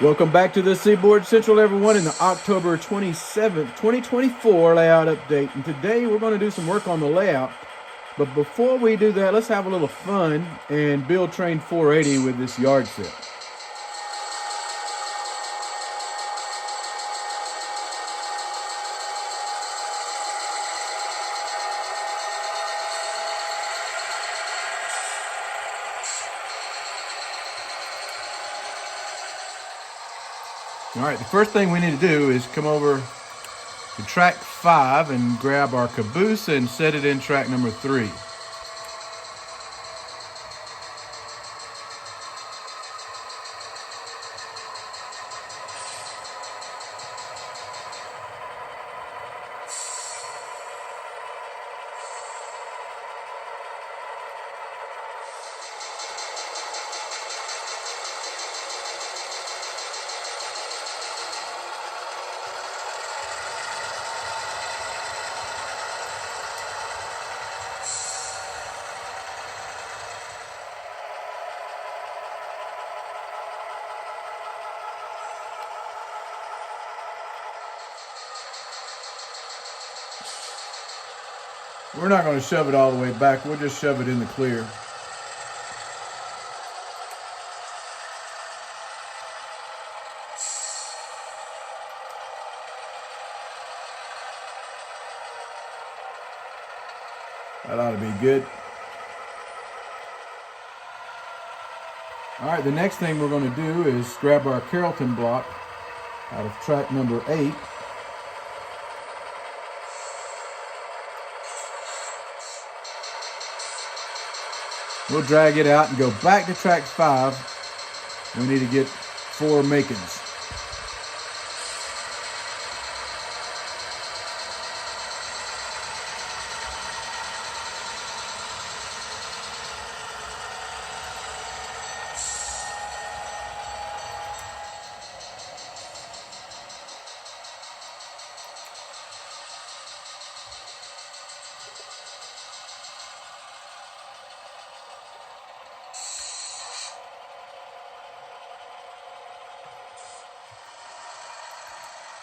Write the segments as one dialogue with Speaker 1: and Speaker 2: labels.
Speaker 1: Welcome back to the Seaboard Central, everyone, in the October 27th, 2024 layout update. And today we're going to do some work on the layout. But before we do that, let's have a little fun and build train 480 with this yard set. All right, the first thing we need to do is come over to track 5 and grab our caboose and set it in track number 3. We're not going to shove it all the way back. We'll just shove it in the clear. That ought to be good. All right, the next thing we're going to do is grab our Carrollton block out of track number 8. We'll drag it out and go back to track 5. We need to get 4 makings.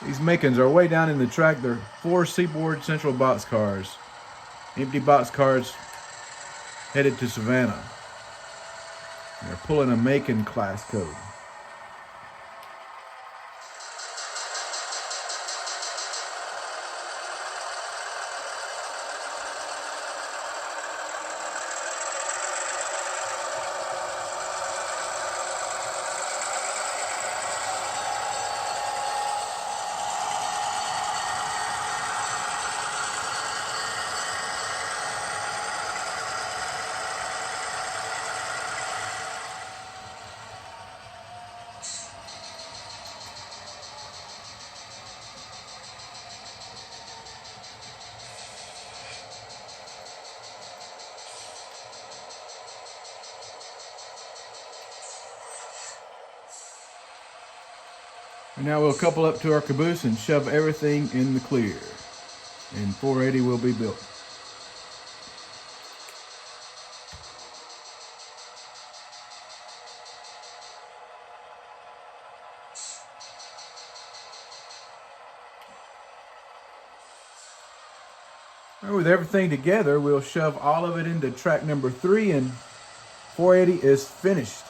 Speaker 1: These makings are way down in the track. They're 4 Seaboard Central boxcars. Empty boxcars headed to Savannah. They're pulling a Macon class code. And now we'll couple up to our caboose and shove everything in the clear. And 480 will be built. With everything together, we'll shove all of it into track number 3 and 480 is finished.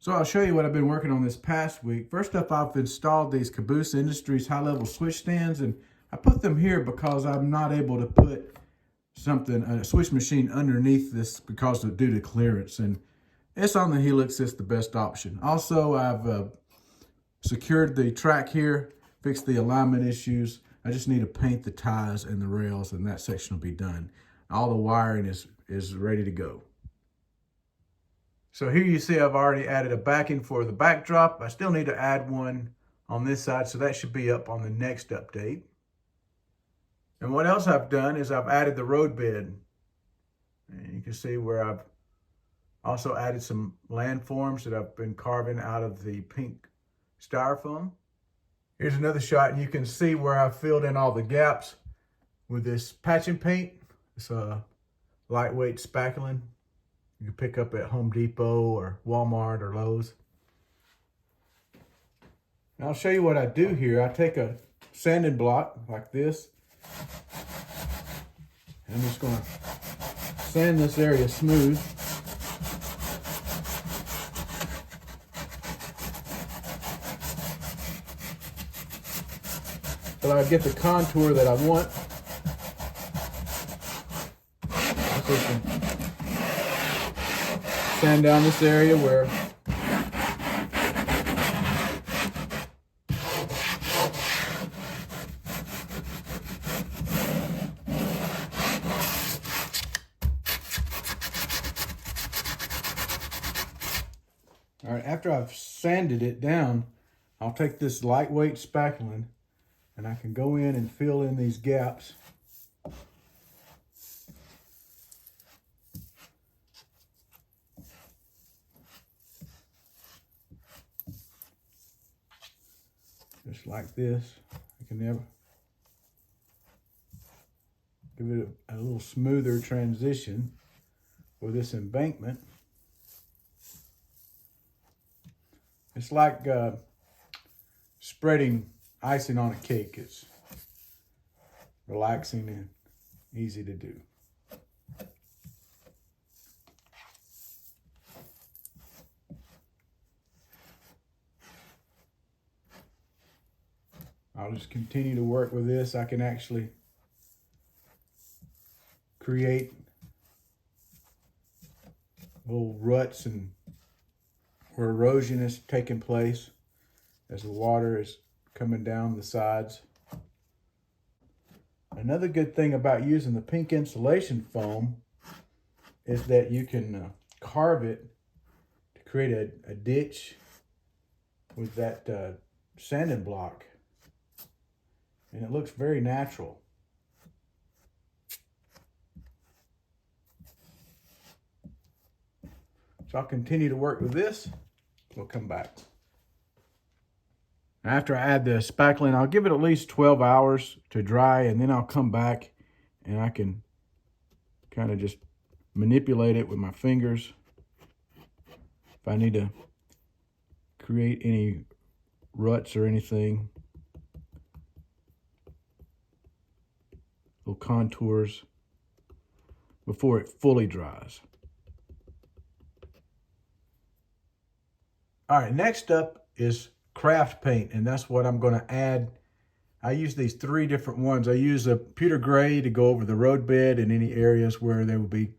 Speaker 1: So I'll show you what I've been working on this past week. First up, I've installed these Caboose Industries high-level switch stands, and I put them here because I'm not able to put a switch machine underneath this due to clearance, and it's on the Helix. It's the best option. Also, I've secured the track here, fixed the alignment issues. I just need to paint the ties and the rails, and that section will be done. All the wiring is ready to go. So here you see I've already added a backing for the backdrop. I still need to add one on this side, so that should be up on the next update. And what else I've done is I've added the roadbed. And you can see where I've also added some landforms that I've been carving out of the pink styrofoam. Here's another shot, and you can see where I've filled in all the gaps with this patching paint. It's a lightweight spackling. You can pick up at Home Depot or Walmart or Lowe's. And I'll show you what I do here. I take a sanding block like this. I'm just going to sand this area smooth. So I get the contour that I want. So you can sand down this area where all right, after I've sanded it down, I'll take this lightweight spackling and I can go in and fill in these gaps. Just like this. I can never give it a little smoother transition for this embankment. It's like spreading icing on a cake. It's relaxing and easy to do. I'll just continue to work with this. I can actually create little ruts and where erosion is taking place as the water is coming down the sides. Another good thing about using the pink insulation foam is that you can carve it to create a ditch with that sanding block. And it looks very natural. So I'll continue to work with this. We'll come back. After I add the spackling, I'll give it at least 12 hours to dry, and then I'll come back and I can kind of just manipulate it with my fingers. If I need to create any ruts or anything, little contours before it fully dries. All right, next up is craft paint, and that's what I'm going to add. I use these 3 different ones. I use a pewter gray to go over the roadbed and any areas where there will be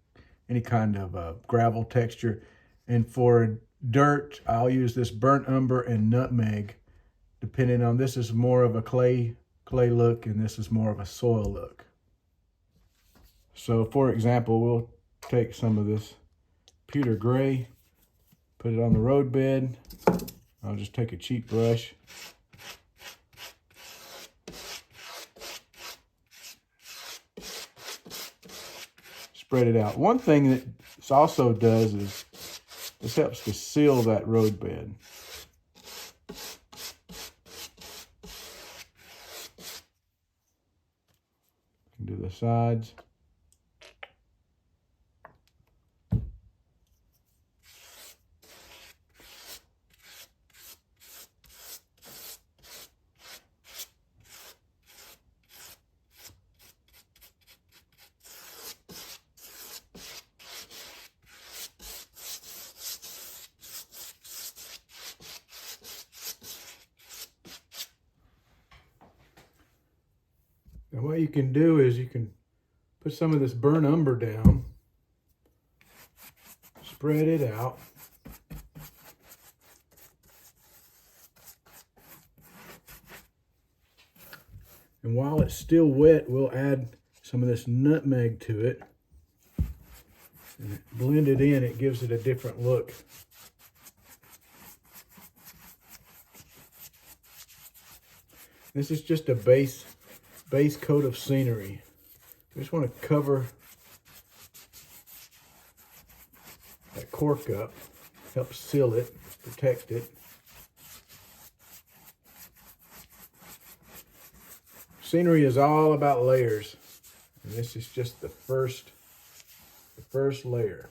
Speaker 1: any kind of gravel texture. And for dirt, I'll use this burnt umber and nutmeg, depending on, this is more of a clay look and this is more of a soil look. So for example, we'll take some of this pewter gray, put it on the roadbed. I'll just take a cheap brush. Spread it out. One thing that this also does is this helps to seal that roadbed. Do the sides. And what you can do is you can put some of this burnt umber down, spread it out, and while it's still wet, we'll add some of this nutmeg to it. And blended in, it gives it a different look. This is just a base coat of scenery. I just want to cover that cork up, help seal it, protect it. Scenery is all about layers, and this is just the first layer.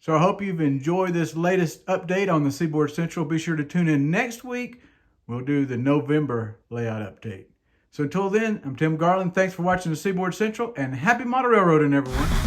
Speaker 1: So I hope you've enjoyed this latest update on the Seaboard Central. Be sure to tune in next week. We'll do the November layout update. So until then, I'm Tim Garland. Thanks for watching the Seaboard Central, and happy model railroading, everyone.